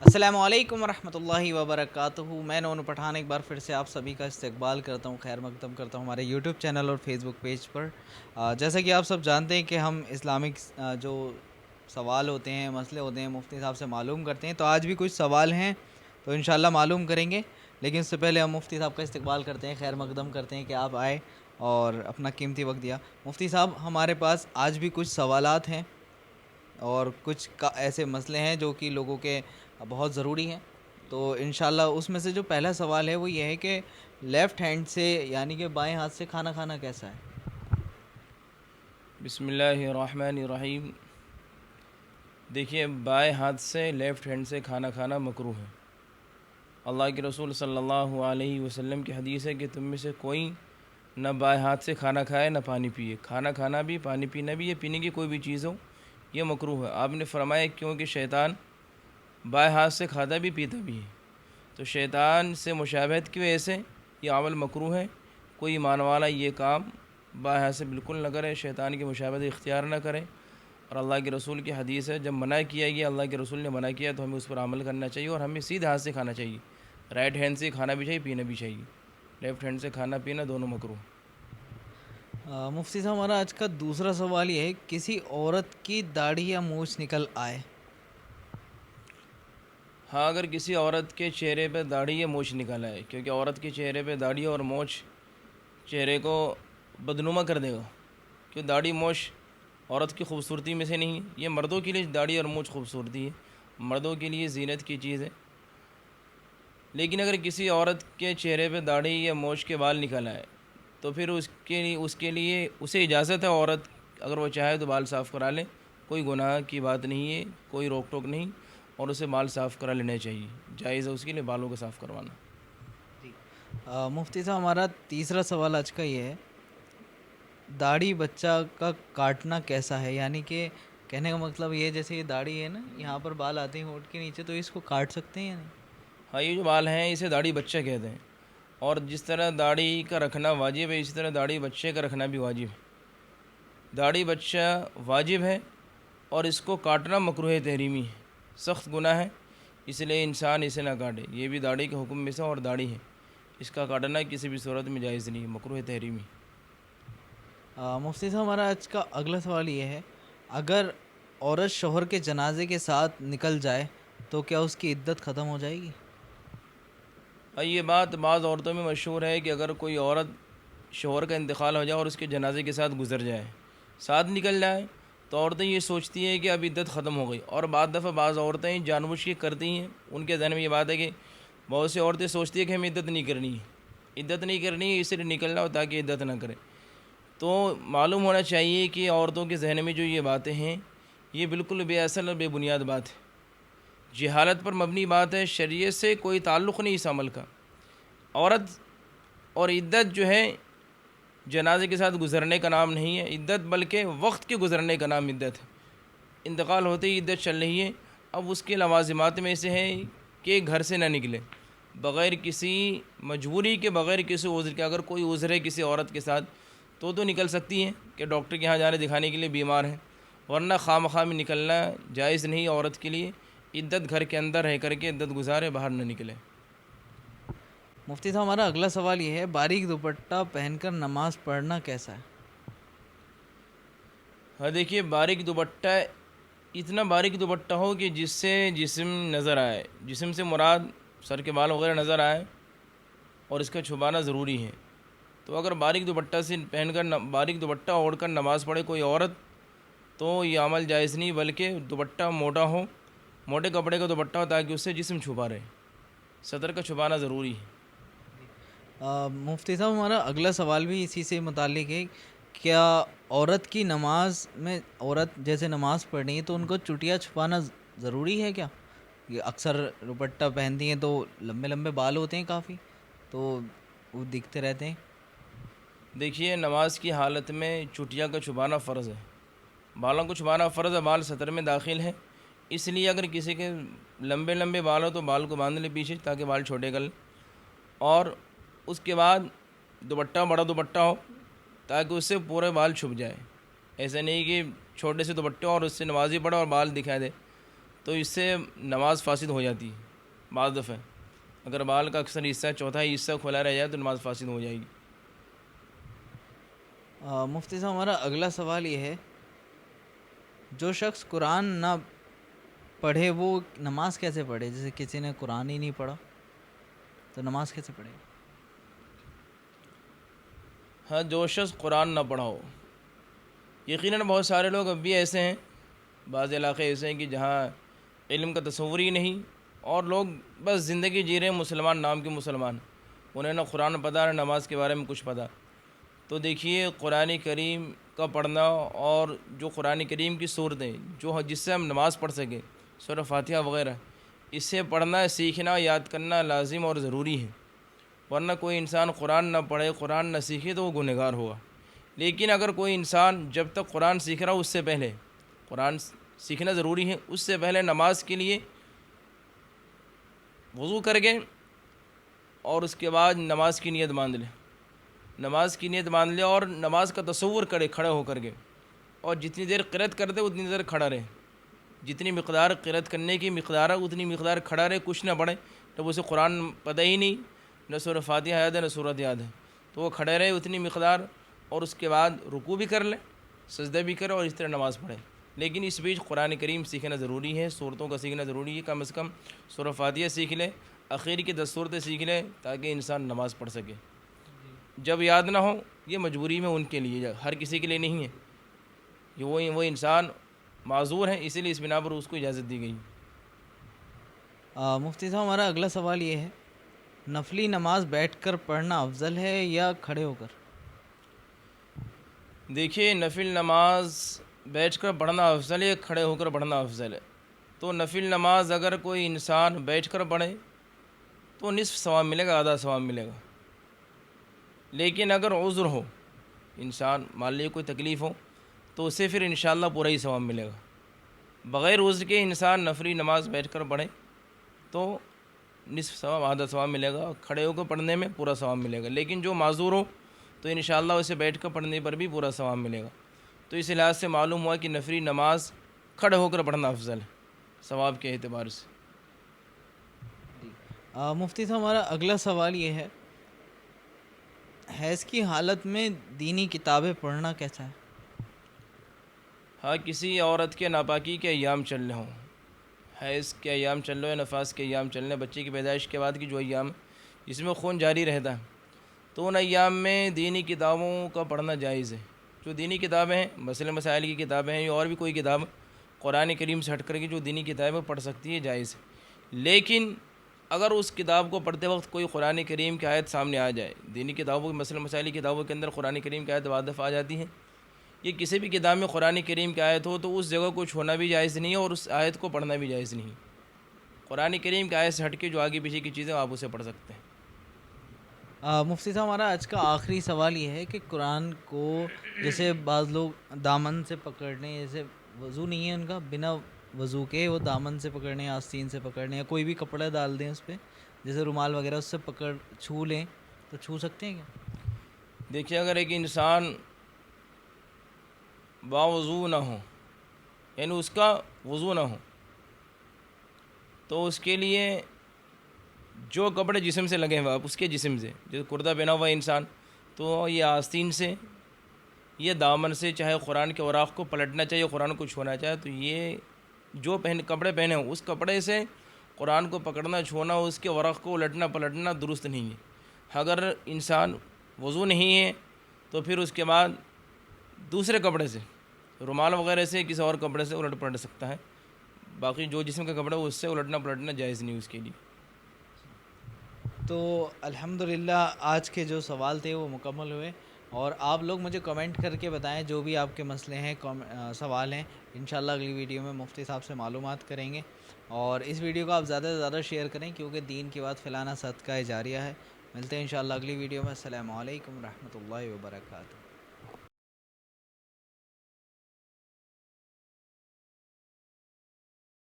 السلام علیکم ورحمۃ اللہ وبرکاتہ۔ میں نون پٹھان ایک بار پھر سے آپ سبھی کا استقبال کرتا ہوں، خیر مقدم کرتا ہوں ہمارے یوٹیوب چینل اور فیس بک پیج پر۔ جیسا کہ آپ سب جانتے ہیں کہ ہم اسلامک جو سوال ہوتے ہیں، مسئلے ہوتے ہیں، مفتی صاحب سے معلوم کرتے ہیں، تو آج بھی کچھ سوال ہیں تو انشاءاللہ معلوم کریں گے، لیکن اس سے پہلے ہم مفتی صاحب کا استقبال کرتے ہیں، خیر مقدم کرتے ہیں کہ آپ آئے اور اپنا قیمتی وقت دیا۔ مفتی صاحب، ہمارے پاس آج بھی کچھ سوالات ہیں اور کچھ ایسے مسئلے ہیں جو کہ لوگوں کے بہت ضروری ہیں، تو انشاءاللہ اس میں سے جو پہلا سوال ہے وہ یہ ہے کہ لیفٹ ہینڈ سے یعنی کہ بائیں ہاتھ سے کھانا کھانا کیسا ہے؟ بسم اللہ الرحمن الرحیم۔ دیکھیے، بائیں ہاتھ سے لیفٹ ہینڈ سے کھانا کھانا مکروہ ہے۔ اللہ کے رسول صلی اللہ علیہ وسلم کی حدیث ہے کہ تم میں سے کوئی نہ بائیں ہاتھ سے کھانا کھائے نہ پانی پیے۔ کھانا کھانا بھی، پانی پینا بھی، یہ پینے کی کوئی بھی چیز ہو، یہ مکروہ ہے۔ آپ نے فرمایا کیونکہ شیطان بائیں ہاتھ سے کھاتا بھی پیتا بھی ہے، تو شیطان سے مشابہت کی وجہ سے یہ عمل مکروہ ہے۔ کوئی ایمان والا یہ کام بائیں ہاتھ سے بالکل نہ کرے، شیطان کی مشابہت اختیار نہ کرے۔ اور اللہ کے رسول کی حدیث ہے، جب منع کیا گیا، اللہ کے رسول نے منع کیا تو ہمیں اس پر عمل کرنا چاہیے، اور ہمیں سیدھے ہاتھ سے کھانا چاہیے۔ رائٹ ہینڈ سے کھانا بھی چاہیے، پینا بھی چاہیے۔ لیفٹ ہینڈ سے کھانا پینا دونوں مکروہ۔ مفتی صاحب، ہمارا آج کا دوسرا سوال یہ ہے، کسی عورت کی داڑھی یا مونچھ نکل آئے؟ ہاں، اگر کسی عورت کے چہرے پہ داڑھی یا مونچھ نکل آئے، کیونکہ عورت کے چہرے پہ داڑھی اور مونچھ چہرے کو بدنما کر دے گا، کہ داڑھی مونچھ عورت کی خوبصورتی میں سے نہیں ہے۔ یہ مردوں کے لیے داڑھی اور مونچھ خوبصورتی ہے، مردوں کے لیے زینت کی چیز ہے۔ لیکن اگر کسی عورت کے چہرے پہ داڑھی یا مونچھ کے بال نکل آئے تو پھر اس کے لیے اسے اجازت ہے، عورت اگر وہ چاہے تو بال صاف کرا لے، کوئی گناہ کی بات نہیں ہے، کوئی روک ٹوک نہیں، اور اسے بال صاف کرا لینا چاہیے، جائز ہے اس کے لیے بالوں کو صاف کروانا۔ مفتی صاحب، ہمارا تیسرا سوال آج کا یہ ہے، داڑھی بچہ کا کاٹنا کیسا ہے؟ یعنی کہ کہنے کا مطلب یہ، جیسے یہ داڑھی ہے نا، یہاں پر بال آتے ہیں ہونٹ کے نیچے، تو اس کو کاٹ سکتے ہیں یا نہیں؟ ہاں، یہ جو بال ہیں اسے داڑھی بچہ کہتے ہیں، اور جس طرح داڑھی کا رکھنا واجب ہے، اسی طرح داڑھی بچے کا رکھنا بھی واجب ہے۔ داڑھی بچہ واجب ہے اور اس کو کاٹنا مکروہ تحریمی ہے، سخت گناہ ہے، اس لیے انسان اسے نہ کاٹے۔ یہ بھی داڑھی کے حکم میں سے اور داڑھی ہے، اس کا کاٹنا کسی بھی صورت میں جائز نہیں ہے، مکروہ تحریمی۔ مفتی صاحب، ہمارا آج کا اگلا سوال یہ ہے، اگر عورت شوہر کے جنازے کے ساتھ نکل جائے تو کیا اس کی عدت ختم ہو جائے گی؟ یہ بات بعض عورتوں میں مشہور ہے کہ اگر کوئی عورت شوہر کا انتقال ہو جائے اور اس کے جنازے کے ساتھ گزر جائے، ساتھ نکل جائے، تو عورتیں یہ سوچتی ہیں کہ اب عدت ختم ہو گئی، اور بعض دفعہ بعض عورتیں جان بوجھ کے کرتی ہیں، ان کے ذہن میں یہ بات ہے کہ بہت سی عورتیں سوچتی ہیں کہ ہمیں عدت نہیں کرنی ہے، عدت نہیں کرنی ہے، اس لیے نکلنا ہو تاکہ عدت نہ کرے۔ تو معلوم ہونا چاہیے کہ عورتوں کے ذہن میں جو یہ باتیں ہیں، یہ بالکل بے اصل اور بے بنیاد بات ہے، جہالت پر مبنی بات ہے، شریعت سے کوئی تعلق نہیں اس عمل کا۔ عورت اور عدت جو ہے جنازے کے ساتھ گزرنے کا نام نہیں ہے عدت، بلکہ وقت کے گزرنے کا نام عدت ہے۔ انتقال ہوتے ہی عدت چل رہی ہے، اب اس کے لوازمات میں سے ہے کہ گھر سے نہ نکلے بغیر کسی مجبوری کے، بغیر کسی عذر کے۔ اگر کوئی عذر ہے کسی عورت کے ساتھ تو نکل سکتی ہے کہ ڈاکٹر کے یہاں جانے دکھانے کے لیے بیمار ہے، ورنہ خواہ مخواہ میں نکلنا جائز نہیں عورت کے لیے۔ عدت گھر کے اندر رہ کر کے عدت گزارے، باہر نہ نکلے۔ مفتی صاحب، ہمارا اگلا سوال یہ ہے، باریک دوپٹہ پہن کر نماز پڑھنا کیسا ہے؟ ہاں، دیکھیے، باریک دوپٹہ اتنا باریک دوپٹہ ہو کہ جس سے جسم نظر آئے، جسم سے مراد سر کے بال وغیرہ نظر آئے، اور اس کا چھپانا ضروری ہے۔ تو اگر باریک دوپٹہ سے پہن کر باریک دوپٹہ اوڑھ کر نماز پڑھے کوئی عورت، تو یہ عمل جائز نہیں، بلکہ دوپٹہ موٹا ہو، موٹے کپڑے کا دوپٹہ ہو تاکہ اس سے جسم چھپا رہے، صدر کا چھپانا ضروری ہے۔ مفتی صاحب، ہمارا اگلا سوال بھی اسی سے متعلق ہے، کیا عورت کی نماز میں، عورت جیسے نماز پڑھنی ہے تو ان کو چٹیا چھپانا ضروری ہے کیا؟ یہ اکثر دوپٹہ پہنتی ہیں تو لمبے لمبے بال ہوتے ہیں کافی، تو وہ دکھتے رہتے ہیں۔ دیکھیے، نماز کی حالت میں چٹیا کا چھپانا فرض ہے، بالوں کو چھپانا فرض ہے، بال سطر میں داخل ہے، اس لیے اگر کسی کے لمبے لمبے بال ہو تو بال کو باندھ لے پیچھے تاکہ بال چھوٹے کر لے، اور اس کے بعد دوپٹہ بڑا دوپٹہ ہو تاکہ اس سے پورے بال چھپ جائے۔ ایسا نہیں کہ چھوٹے سے دوپٹے اور اس سے نمازی پڑھے اور بال دکھا دے، تو اس سے نماز فاسد ہو جاتی ہے بعض دفعہ. اگر بال کا اکثر حصہ چوتھائی حصہ کھلا رہ جائے تو نماز فاسد ہو جائے گی. مفتی صاحب ہمارا اگلا سوال یہ ہے، جو شخص قرآن نہ پڑھے وہ نماز کیسے پڑھے؟ جیسے کسی نے قرآن ہی نہیں پڑھا تو نماز کیسے پڑھے؟ ہاں، جو شخص قرآن نہ پڑھا ہو، یقیناً بہت سارے لوگ اب بھی ایسے ہیں، بعض علاقے ایسے ہیں کہ جہاں علم کا تصور ہی نہیں، اور لوگ بس زندگی جی رہے ہیں مسلمان نام کے مسلمان، انہیں نہ قرآن پتہ نہ نماز کے بارے میں کچھ پتہ. تو دیکھیے، قرآن کریم کا پڑھنا اور جو قرآن کریم کی صورتیں جس سے ہم نماز پڑھ سکیں، سورہ فاتحہ وغیرہ، اس سے پڑھنا، سیکھنا، یاد کرنا لازم اور ضروری ہے. ورنہ کوئی انسان قرآن نہ پڑھے، قرآن نہ سیکھے تو وہ گنہگار ہوگا. لیکن اگر کوئی انسان جب تک قرآن سیکھ رہا ہو، اس سے پہلے قرآن سیکھنا ضروری ہے، اس سے پہلے نماز کے لیے وضو کر کے اور اس کے بعد نماز کی نیت باندھ لے، نماز کی نیت باندھ لے اور نماز کا تصور کرے کھڑے ہو کر کے، اور جتنی دیر قرأت کرتے اتنی دیر کھڑا رہے، جتنی مقدار قرأت کرنے کی مقدار ہے اتنی مقدار کھڑا رہے، کچھ نہ پڑھے. جب اسے قرآن پتہ ہی نہیں، نہ سورہ فاتحہ یاد ہے نہ سورت یاد ہے، تو وہ کھڑے رہے اتنی مقدار، اور اس کے بعد رکوع بھی کر لے، سجدہ بھی کرے، اور اس طرح نماز پڑھے. لیکن اس بیچ قرآن کریم سیکھنا ضروری ہے، صورتوں کا سیکھنا ضروری ہے. کم از کم سورہ فاتحہ سیکھ لے، اخیر کی 10 صورتیں سیکھ لے، تاکہ انسان نماز پڑھ سکے. جب یاد نہ ہو، یہ مجبوری میں ان کے لیے، ہر کسی کے لیے نہیں ہے. یہ وہ انسان معذور ہے، اسی لیے اس بنا پر اس کو اجازت دی گئی. مفتی صاحب ہمارا اگلا سوال یہ ہے، نفلی نماز بیٹھ کر پڑھنا افضل ہے یا کھڑے ہو کر؟ دیکھیے، نفل نماز بیٹھ کر پڑھنا افضل ہے، کھڑے ہو کر پڑھنا افضل ہے. تو نفل نماز اگر کوئی انسان بیٹھ کر پڑھے تو نصف ثواب ملے گا، آدھا ثواب ملے گا. لیکن اگر عذر ہو، انسان مان لیے کوئی تکلیف ہو، تو اسے پھر انشاءاللہ پورا ہی ثواب ملے گا. بغیر عذر کے انسان نفلی نماز بیٹھ کر پڑھے تو نصف ثواب، آدھا ثواب ملے گا، کھڑے ہو کر پڑھنے میں پورا ثواب ملے گا. لیکن جو معذور ہو تو انشاءاللہ اسے بیٹھ کر پڑھنے پر بھی پورا ثواب ملے گا. تو اس لحاظ سے معلوم ہوا کہ نفلی نماز کھڑے ہو کر پڑھنا افضل ہے ثواب کے اعتبار سے. مفتی صاحب ہمارا اگلا سوال یہ ہے، حیض کی حالت میں دینی کتابیں پڑھنا کیسا ہے؟ ہاں، کسی عورت کے ناپاکی کے ایام چل رہے ہوں، حیض کے ایام چل رہے ہیں، نفاس کے ایام چل رہے ہیں، بچے کی پیدائش کے بعد کی جو ایام جس میں خون جاری رہتا ہے، تو ان ایام میں دینی کتابوں کا پڑھنا جائز ہے. جو دینی کتابیں ہیں، مسئلے مسائل کی کتابیں ہیں، یا اور بھی کوئی کتاب قرآن کریم سے ہٹ کر کے جو دینی کتابیں پڑھ سکتی ہے، جائز ہے. لیکن اگر اس کتاب کو پڑھتے وقت کوئی قرآن کریم کی آیت سامنے آ جائے، دینی کتابوں مسئلے مسائل کی کتابوں کے اندر قرآن کریم کی آیت بعض دفعہ آ جاتی ہے، یہ کسی بھی کتاب میں قرآن کریم کی آیت ہو تو اس جگہ کو چھونا بھی جائز نہیں ہے، اور اس آیت کو پڑھنا بھی جائز نہیں. قرآن کریم کی آیت سے ہٹ کے جو آگے پیچھے کی چیزیں آپ اسے پڑھ سکتے ہیں. مفتی صاحب ہمارا آج کا آخری سوال یہ ہے کہ قرآن کو جیسے بعض لوگ دامن سے پکڑنے، جیسے وضو نہیں ہے ان کا، بنا وضو کے وہ دامن سے پکڑنے، آستین سے پکڑنے، یا کوئی بھی کپڑا ڈال دیں اس پہ، جیسے رومال وغیرہ، اس سے چھو لیں تو چھو سکتے ہیں کیا؟ دیکھیے، اگر ایک انسان باوضو نہ ہو، یعنی اس کا وضو نہ ہو، تو اس کے لیے جو کپڑے جسم سے لگے ہوئے، اس کے جسم سے، جیسے کرتا پہنا ہوا انسان، تو یہ آستین سے، یہ دامن سے، چاہے قرآن کے اوراق کو پلٹنا چاہیے، قرآن کو چھونا چاہے، تو یہ جو کپڑے پہنے ہوں اس کپڑے سے قرآن کو پکڑنا، چھونا، اس کے ورق کو الٹنا پلٹنا درست نہیں ہے. اگر انسان وضو نہیں ہے تو پھر اس کے بعد دوسرے کپڑے سے، رومال وغیرہ سے، کسی اور کپڑے سے الٹ پلٹ سکتا ہے. باقی جو جسم کا کپڑا ہے اس سے الٹنا پلٹنا جائز نہیں اس کے لیے. تو الحمدللہ آج کے جو سوال تھے وہ مکمل ہوئے، اور آپ لوگ مجھے کمنٹ کر کے بتائیں جو بھی آپ کے مسئلے ہیں، سوال ہیں. انشاءاللہ اگلی ویڈیو میں مفتی صاحب سے معلومات کریں گے، اور اس ویڈیو کو آپ زیادہ سے زیادہ شیئر کریں، کیونکہ دین کی بات پھیلانا صدقہ جاریہ ہے. ملتے ہیں انشاءاللہ اگلی ویڈیو میں. السلام علیکم ورحمۃ اللہ وبرکاتہ.